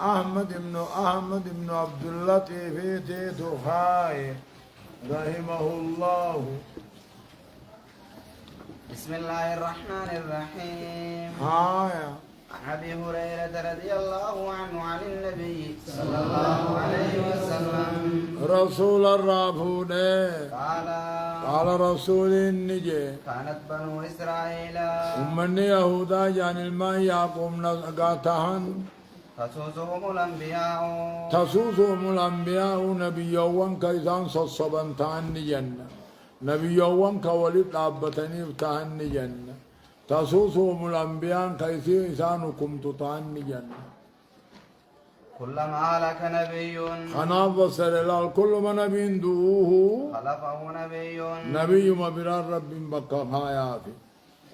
أحمد بن عبد اللطيف تيتخاي رحمه الله. بسم الله الرحمن الرحيم. آية. عن أبي هريرة رضي الله عنه عن النبي صلى الله عليه وسلم رسول الرافود قال رسول النجي كانت بنو إسرائيل أمني يهودا جان الماء يقوم نقاتهن تسوسهم الأنبياء نبيوان كيسان صصبان تهن جنة نبيوان كولد أبتني تهن جنة تسوسهم الأنبياء كيسانكم تهن جنة كلما هلك نبي خناف وسلال كل من نبي دوه خلفه نبي مبرار رب بكا حياتي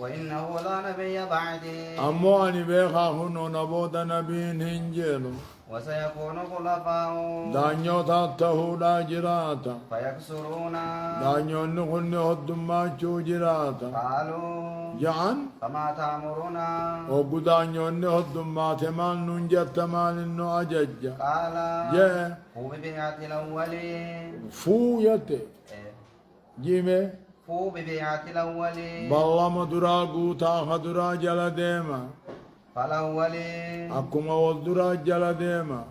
وإنه لا نبي بعدي أمو أني بيخا هنو نبوت نبي هنجيلو وسيكون خلفاء دانيو تاته لا جراتا فيكسرون دانيو نخن هدما جراتا قالوا جان فما تأمرنا وقو دانيو هدما تمال ننجت تمال إنو أجج قال جاء هو ببيعة الأولين فو يتي جيمي فو ببيعة الأولين بالله مدرا قوتا خدرا جل ديما فالأولين أكما ودرا جل ديما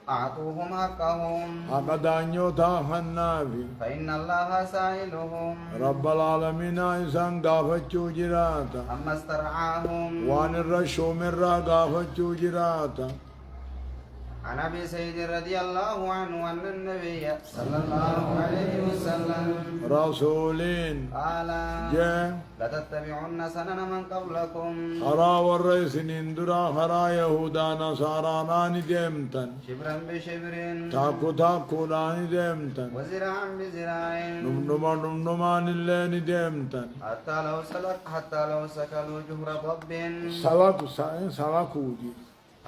أعطوهم حقهم أقدانيو تاخنافي فإن الله سائلهم رب العالمين إنسان قافتشو جراتا أما استرعاهم وان الرشو من را قافتشو جراتا. عن أبي سعيد رضي الله عنه أن النبي صلى الله عليه وسلم رسولين قال جاء لتتبعن سنن من قبلكم خرا والرئيس نندرا خرا يهودا نصارى ناني ديمتن شبرا بشبر تاكو تاكو ناني ديمتن وزراعا بزراع نمنما نلاني ديمتن حتى لو سكلوا جهر ضب سلكو دي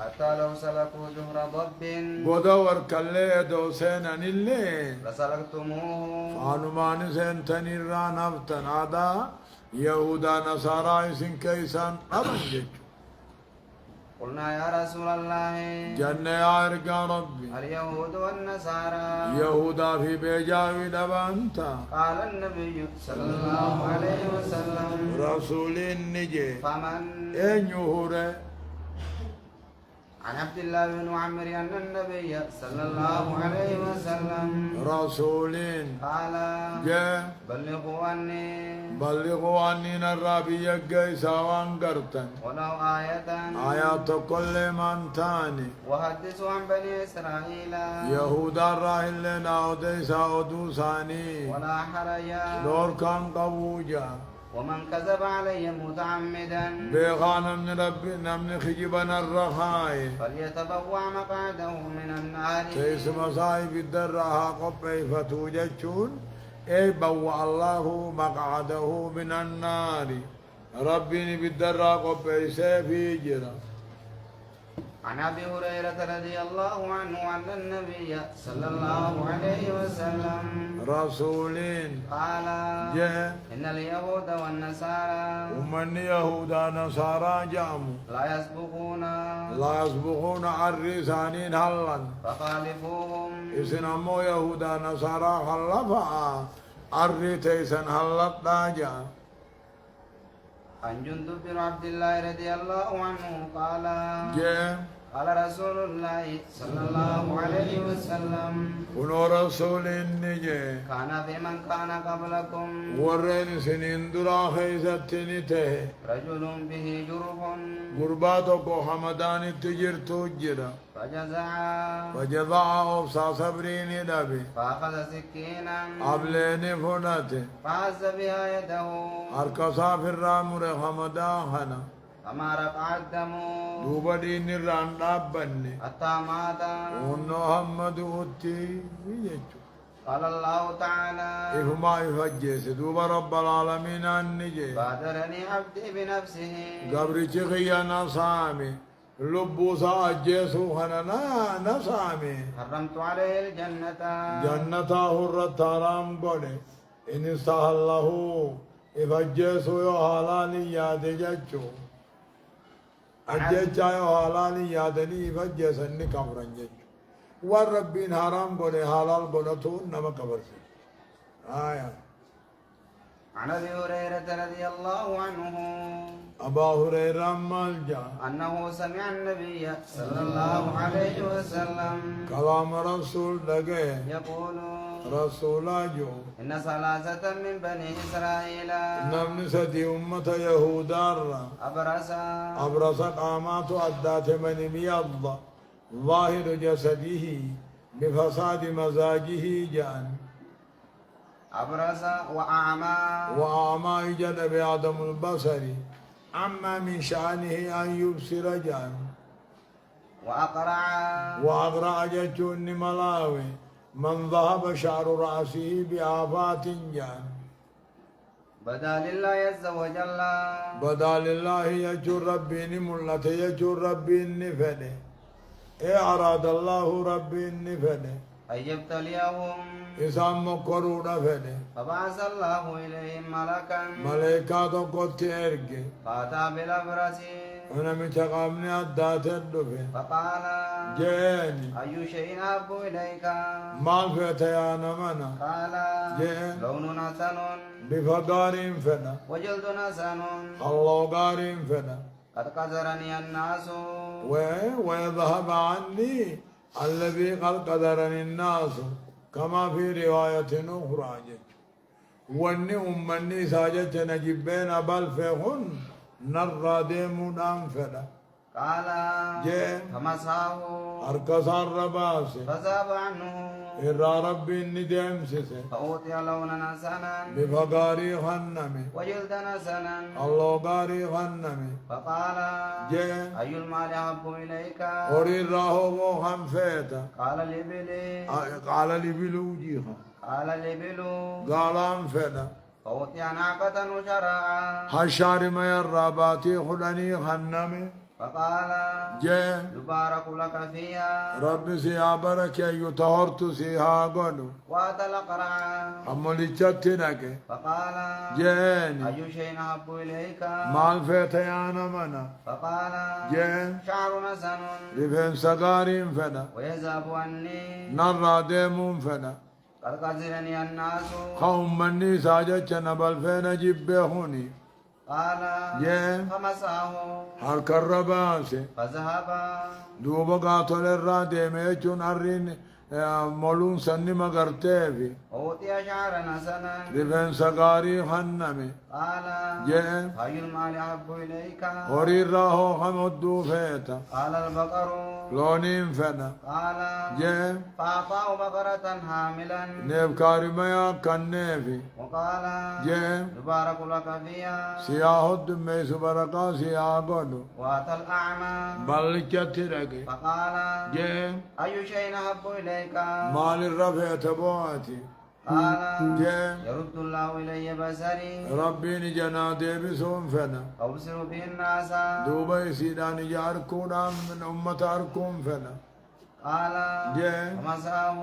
حتى لو سلكوا جهر ضب بودور كله دوسين انيلي لسلكتموه فانمان سنتن الران افتن هذا يهودا نصارى اسن كيسان ابنجج. قلنا يا رسول الله جنة يا ارقى ربي اليهود والنصارى يهودا في بيجاوي دبانتا. قال النبي صلى الله عليه وسلم رسول النجي فمن ان يهوره. عن عبد الله بن عمرو أن النبي صلى الله عليه وسلم رسولين قال جاء بلغوا عني الرابي يجي سوان قرتن ولو آيات كل من تاني وحدثوا عن بني إسرائيل يهودا راهل لنا وديسا ودوساني ولا حرج دور كان قبوجا ومن كذب علي متعمدا بيغانا من ربنا من خجبنا الرخاي فليتبوع مقعده من النار. تيس مصائب الدرها قبعي فتوججون اي بوع الله مقعده من النار. ربي بالدرها قبعي سيفي جرا. عن أبي هريرة رضي الله عنه أن النبي صلى الله عليه وسلم رسولين قال جاء إن اليهود والنصارى ومن يهودا نصارى جاموا لا يسبقون عرسانين هلا فخالفوهم إذن أمو يهودا نصارى خلفا عرتيسن هلا داجا. عن جندب بن عبد الله رضي الله عنه قال قال رسول الله صلى الله عليه وسلم ونو رسول النجي كان في من كان قبلكم ورين سنين درا خيزتنته رجل به جرح قرباتك حمدان التجر توجرا فجزع أبصى صبرين دبي فأخذ سكينا أبلين فنته فعز بها يده أركصا في الرامر حمداهنا فما رقع الدم دوبا دين الران حتى مات محمد أتي قال الله تعالى إفما يفجس دوبا رب العالمين النجي بادرني عبدي بنفسه قبري تخيا نصامي لبو ساجسو خننا نصامي حرمت عليه الجنة جنة هرت حرام قولي إن استهله إفجسو يو حلالي ياد ججو أجيتشا يو حلالي يادني فجسني كمرن جيش والربين حرام قولي حلال قولتون نما كبرسي آية عن ابي هريره رضي الله عنه أبا هريرة مالجا انه سمع النبي صلى الله عليه وسلم كلام رسول لقي يقول رسول جو ان ثلاثه من بني اسرائيل نمن سدي أمة يهودار أبرز قامات أدات من بيض ظاهر جسده بفساد مزاجه جان أبرز وأعمى وأعمى جد بعدم البصر أما من شأنه أن يبصر جان وأقرع جتون ملاوي من ذهب شعر رأسه بآفات جان بدا لله عز وجل بدا لله يجر ربي نملة يجر ربي النفنه أراد الله ربي النفنه أن يبتليهم إسام مقرون فنه فبعث الله إليهم ملكا ملائكة قد إرجع فأتى بالأبرص أنا متقامني أدات الدفن فقال جاني أي شيء أحب إليك ما فتيانا منا قال جان لون حسن بفقار فنا وجلد حسن الله قارين فنا قد قذرني الناس ويذهب عني الذي قد قدرني الناس كما في رواية أخرى واني أمني ساجت نجبين بل فيهن نرى ديمون أنفلا قال فمساه أركسار رباسي فذهب عنه إرى ربي الندم سيسي فأوتي لونا حسنا بفقاري خنمي وجلدا حسنا الله قاري خنمي فقال أي المال أحب إليك أريد راهو خنفيتا قال لبلي قال لي بلوجيها قال لبلو قال أنفلا فأوتي ناقة وشرعا هشار ما الراباتي خلاني خنمي فقال يبارك لك فيها ربي سيها بركة يطهرت سيها قلو وأتى الأقرع أمولي تشتنك فقال جاني أي شيء أحب إليك مال فيتيانا منا فقال شعر حسن رفين سقارين فنا ويذهب عني نرى ديمون فنا قد قذرني الناس قوم مني ساجت نبل فينا جبهوني قال فمساه هرك الرباسي فذهب دوبا قاتل الرادي ميجون أرين مولون سني مغرتيفي أوتي شعرا حسنا رفين سقاري خنمي قال أي المال أحب إليك هوري راهو خمدو فيتا قال البقر لونين فنا قال فأعطاه بقرة حاملا نيف كارميا كنيفي وقال يبارك لك فيها سياه الدمي سبرقا سياه قدو وأتى الأعمى بل كترك فقال أي شيء أحب إليك مال الرفع تبواتي قال يرد الله إلي بصري ربي نجنا ديبسون فنا أبصر به الناس دوبا يسيدان ياركون من أمة أركون فنا قال فمسحه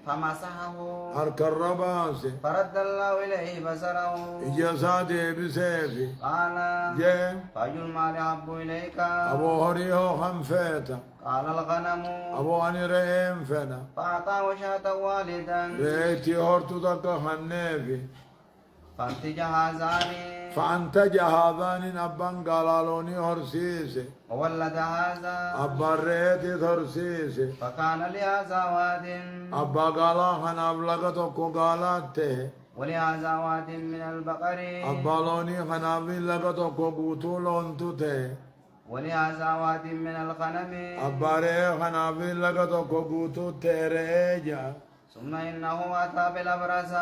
فمسحه هرك الرباسي فرد الله إليه بصره إجاسا ديبسيفي قال فأي المال أحب إليك أبو هريو خنفيتا قال الغنم أبو أني رئيم فنا فأعطاه شاة والدا رئيتي هرتو تك خنيفي فانتج هذان فأنتج هذان أبان قالالوني هرسيسي وولد هذا أبان رئيتي هرسيسي فكان لهذا واد أبا قالا خناب لغتوكو قالاتي ولهذا واد من البقر أبا لوني خنابين لغتوكو قوتولون تتي ولهذا واد من الغنم أبا رئي خنابين لغتوكو قوتو تيريجا ثم إنه أتى بالأبرص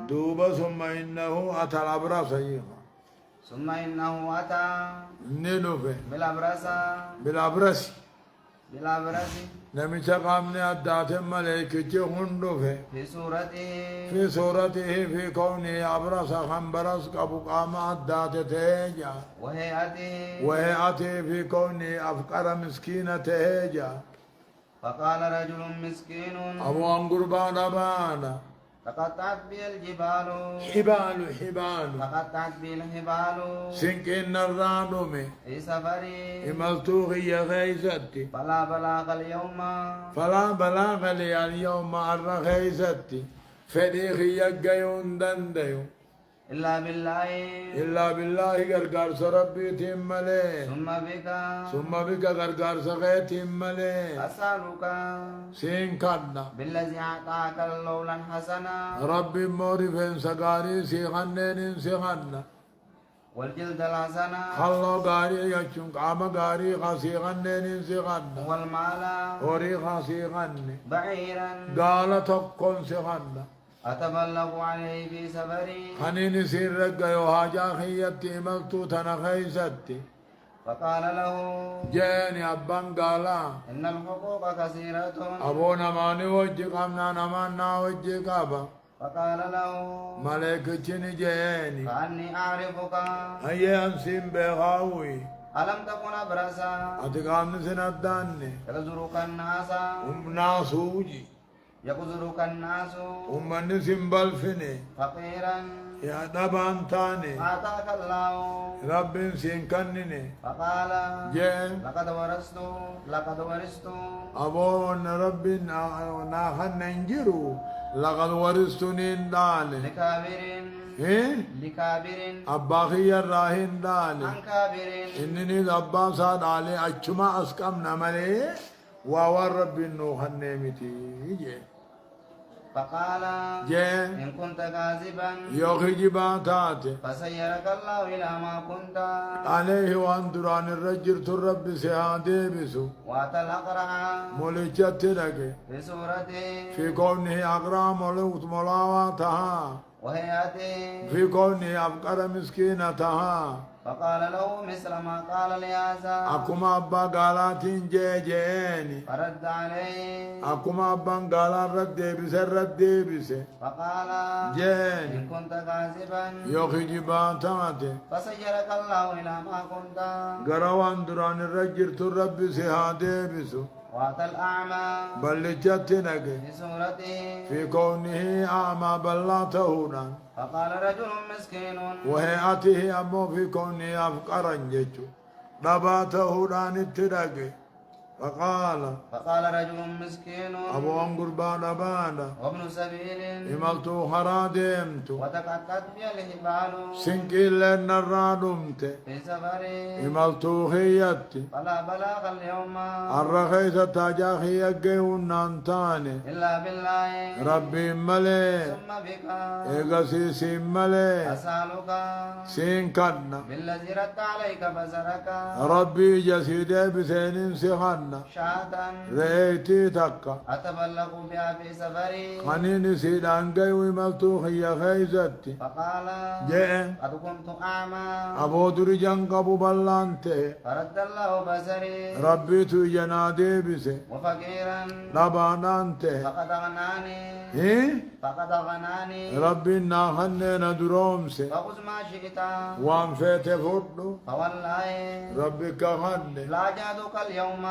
دوبا ثم إنه أتى الأبرص ثم إنه أتى نلوفي بالأبرص بالأبرص نمشى قامني أدات ملائكة هندوفي في صورته في كونه أبرص خنبرص كبو قام أدات تهجا وهيئته في كونه أفقر مسكينة تهجا فقال رجل مسكين أبو أنقر بانا تقطعت بي الجبال حبال تقطعت بي الحبال سنكين الرادومي في سفري إمالتوغي يا غيزتي فلا بلاغ اليوم فلا بلاغ لي اليوم على غيزتي فديخي يقيون دنديو إلا بالله إلا بالله غرغر ربي تملي ثم بك غرغر سغيت ملي أسألك سين كدنا بالذي أعطاك اللولا حسنا ربي موري فين سغاري سيغنين سيغنا والجلد الحسنا خلو غاري يچون قام غاري خسيغنين سيغنا والمال اوري خسيغن بعيرا قال تكون سيغنا أتبلغ عليه في سفري خنين سير رقيو هاجا خيتي ملتو تنخيستي فقال له جاني أبان قالا إن الحقوق كثيرة أبونا ماني وجه قمنا نمانا وجه قابا فقال له ملائكة جاني كأني أعرفك هيا أنسين بغاوي ألم تكن أبرسا أتقام سنداني يقزرك الناس ناسوجي يقزرك الناس نسين بالفني فقيرا يا دبان تاني آتاك الله رب سين كنني فقال جان لقد ورثت أبون رب ناخن ننجرو لقد ورثتني دالي لكابر أباخي الراهن دالي عن كابر إنني أبا صاد علي أجمع أسكم نملي وور رب نوخن نيمتي فقال جان إن كنت كاذبا يوخي جباتاتي فسيرك الله إلى ما كنت عليه وأندران الرجل الرب سيادي بسو وأتى الأقرع ملجت لك في سورته في كونه أقرام ملوت ملاواتها وهيئته في كونه أفقر مسكينتها فقال له مثل ما قال لهذا أكما أبا قالات جيجيني فرد عليه أكما أبا قالات رد بس فقال جيني إن كنت كاذبا يوخي جباتاتي فسيرك الله إلى ما كنت قروان دران الرجل الرب سيادي بسو وأتى الأعمى بلجت لك في سورته في كونه أعمى بلاته فقال رجل مسكين وهيئته أمو في كونه أفقرا جيجو نباته دان التدق فقال رجل مسكين أبو أنقر بانا بانا وابن سبيل إمالتو خرادمتو وتقطعت بي الحبال سنكي لن الرادمت في سفري إمالتو خياتي فلا بلاغ اليوم الرخيصة تاجاخي يقيون نانتاني إلا بالله ربي ملي ثم بك إيغسي سين ملي أسألك سين كدنا بالذي رد عليك بصرك ربي جسيدي بسين سخنا شاة ريتي تكا أتبلغ بها في سفري خنين سيدان قيوي مفتوخي يا خيزتي فقال جئن قد كنت أعمى أبو درجان قبو بلانته فرد الله بصري ربي تو جنادي بسي وفقيرا لبانانته فقد أغناني فقد أغناني ربي ناخنين درومسي فخذ ما شئت وان فيت فردو فوالله ربي كخني لا جادك اليوم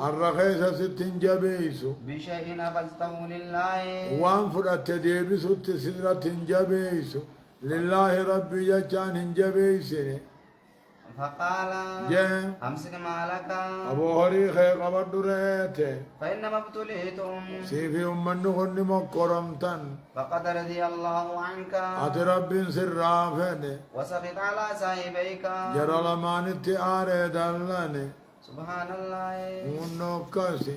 الرخيصة ستين جبيسو بشيء نفذته لله وان فرأت ديبسو تسدرة جبيسو لله ربي جان جبيسني فقال جاء أمسك مالك أبو هريخ قبض ريته فإنما ابتليتم سيفي أمن نخن مقرمتن فقد رضي الله عنك أترب سرافني وسخط على صاحبيك جرى لمان التعاري دلني سبحان الله ونكسي